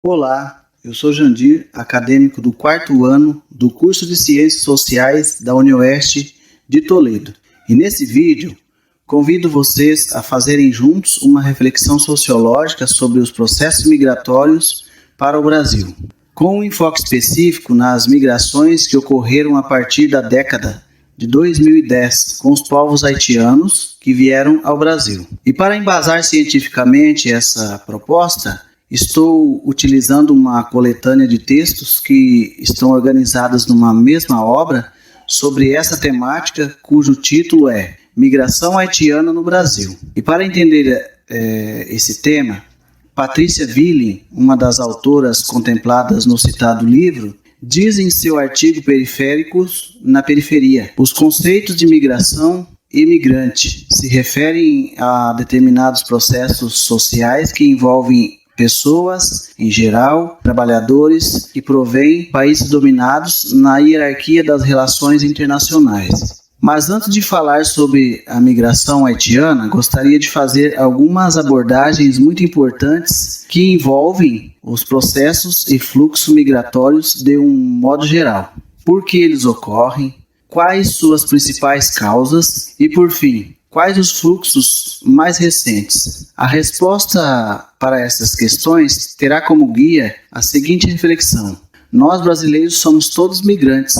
Olá, eu sou Jandir, acadêmico do 4º ano do curso de Ciências Sociais da UniOeste de Toledo. E nesse vídeo, convido vocês a fazerem juntos uma reflexão sociológica sobre os processos migratórios para o Brasil, com um enfoque específico nas migrações que ocorreram a partir da década de 2010 com os povos haitianos que vieram ao Brasil. E para embasar cientificamente essa proposta, estou utilizando uma coletânea de textos que estão organizadas numa mesma obra sobre essa temática, cujo título é Migração Haitiana no Brasil. E para entender esse tema, Patrícia Willing, uma das autoras contempladas no citado livro, diz em seu artigo Periféricos na Periferia: os conceitos de migração e migrante se referem a determinados processos sociais que envolvem pessoas, em geral, trabalhadores, que provêm países dominados na hierarquia das relações internacionais. Mas antes de falar sobre a migração haitiana, gostaria de fazer algumas abordagens muito importantes que envolvem os processos e fluxos migratórios de um modo geral. Por que eles ocorrem? Quais suas principais causas? E, por fim, quais os fluxos mais recentes? A resposta para essas questões terá como guia a seguinte reflexão: nós brasileiros somos todos migrantes.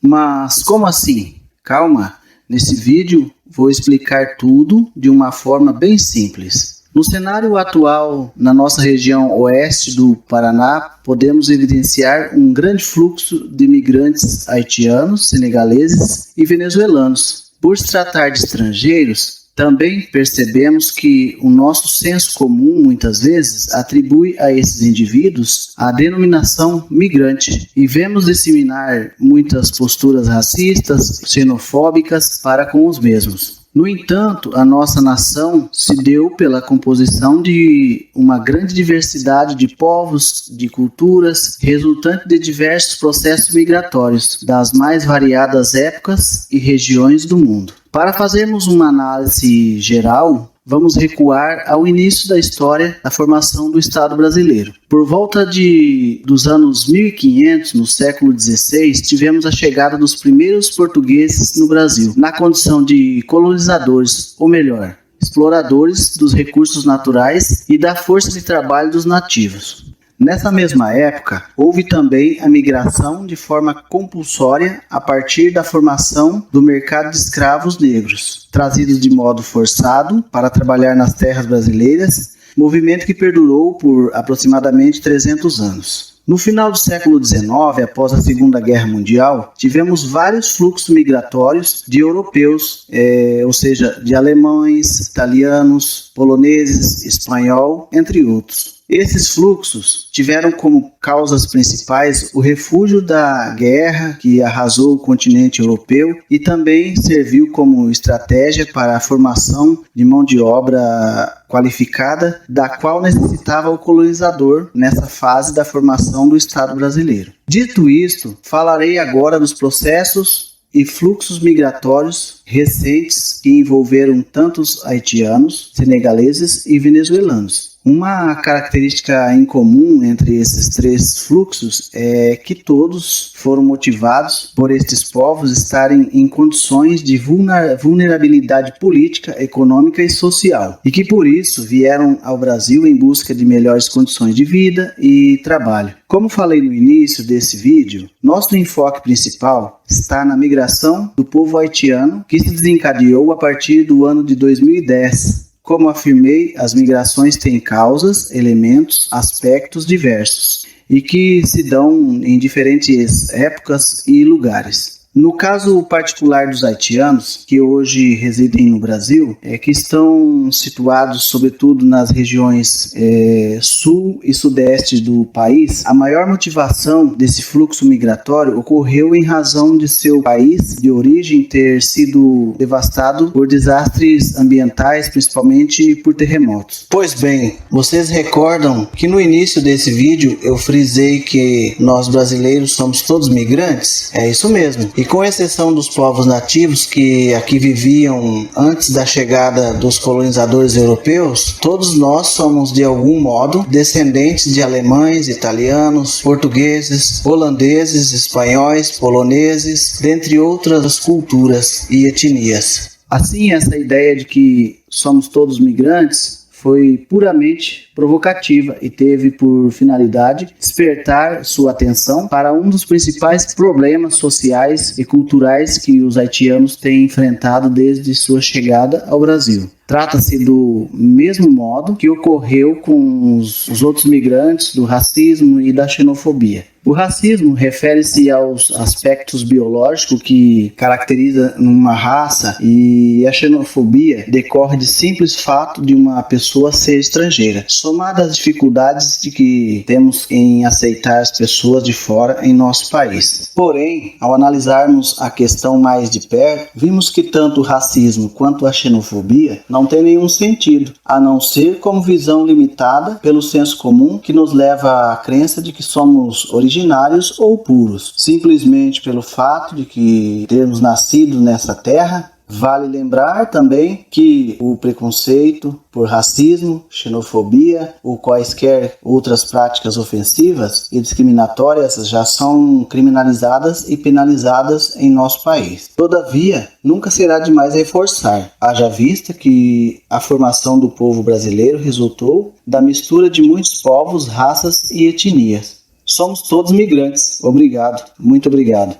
Mas como assim? Calma, nesse vídeo vou explicar tudo de uma forma bem simples. No cenário atual, na nossa região oeste do Paraná, podemos evidenciar um grande fluxo de migrantes haitianos, senegaleses e venezuelanos. Por se tratar de estrangeiros, também percebemos que o nosso senso comum, muitas vezes, atribui a esses indivíduos a denominação migrante e vemos disseminar muitas posturas racistas, xenofóbicas para com os mesmos. No entanto, a nossa nação se deu pela composição de uma grande diversidade de povos, de culturas, resultante de diversos processos migratórios, das mais variadas épocas e regiões do mundo. Para fazermos uma análise geral, vamos recuar ao início da história da formação do Estado brasileiro. Por volta dos anos 1500, no século XVI, tivemos a chegada dos primeiros portugueses no Brasil, na condição de colonizadores, ou melhor, exploradores dos recursos naturais e da força de trabalho dos nativos. Nessa mesma época, houve também a migração de forma compulsória a partir da formação do mercado de escravos negros, trazidos de modo forçado para trabalhar nas terras brasileiras, movimento que perdurou por aproximadamente 300 anos. No final do século XIX, após a Segunda Guerra Mundial, tivemos vários fluxos migratórios de europeus, ou seja, de alemães, italianos, poloneses, espanhol, entre outros. Esses fluxos tiveram como causas principais o refúgio da guerra que arrasou o continente europeu e também serviu como estratégia para a formação de mão de obra qualificada, da qual necessitava o colonizador nessa fase da formação do Estado brasileiro. Dito isto, falarei agora dos processos e fluxos migratórios recentes que envolveram tantos haitianos, senegaleses e venezuelanos. Uma característica em comum entre esses três fluxos é que todos foram motivados por estes povos estarem em condições de vulnerabilidade política, econômica e social, e que por isso vieram ao Brasil em busca de melhores condições de vida e trabalho. Como falei no início desse vídeo, nosso enfoque principal está na migração do povo haitiano, que se desencadeou a partir do ano de 2010. Como afirmei, as migrações têm causas, elementos, aspectos diversos e que se dão em diferentes épocas e lugares. No caso particular dos haitianos, que hoje residem no Brasil, que estão situados sobretudo nas regiões sul e sudeste do país, a maior motivação desse fluxo migratório ocorreu em razão de seu país de origem ter sido devastado por desastres ambientais, principalmente por terremotos. Pois bem, vocês recordam que no início desse vídeo eu frisei que nós brasileiros somos todos migrantes? É isso mesmo. E com exceção dos povos nativos que aqui viviam antes da chegada dos colonizadores europeus, todos nós somos de algum modo descendentes de alemães, italianos, portugueses, holandeses, espanhóis, poloneses, dentre outras culturas e etnias. Assim, essa ideia de que somos todos migrantes foi puramente provocativa e teve por finalidade despertar sua atenção para um dos principais problemas sociais e culturais que os haitianos têm enfrentado desde sua chegada ao Brasil. Trata-se do mesmo modo que ocorreu com os outros migrantes, do racismo e da xenofobia. O racismo refere-se aos aspectos biológicos que caracteriza uma raça, e a xenofobia decorre de simples fato de uma pessoa ser estrangeira, somada às dificuldades de que temos em aceitar as pessoas de fora em nosso país. Porém, ao analisarmos a questão mais de perto, vimos que tanto o racismo quanto a xenofobia não tem nenhum sentido, a não ser como visão limitada pelo senso comum que nos leva à crença de que somos originários ou puros, simplesmente pelo fato de que termos nascido nessa terra. Vale lembrar também que o preconceito por racismo, xenofobia ou quaisquer outras práticas ofensivas e discriminatórias já são criminalizadas e penalizadas em nosso país. Todavia, nunca será demais reforçar, haja vista que a formação do povo brasileiro resultou da mistura de muitos povos, raças e etnias. Somos todos migrantes. Obrigado, muito obrigado.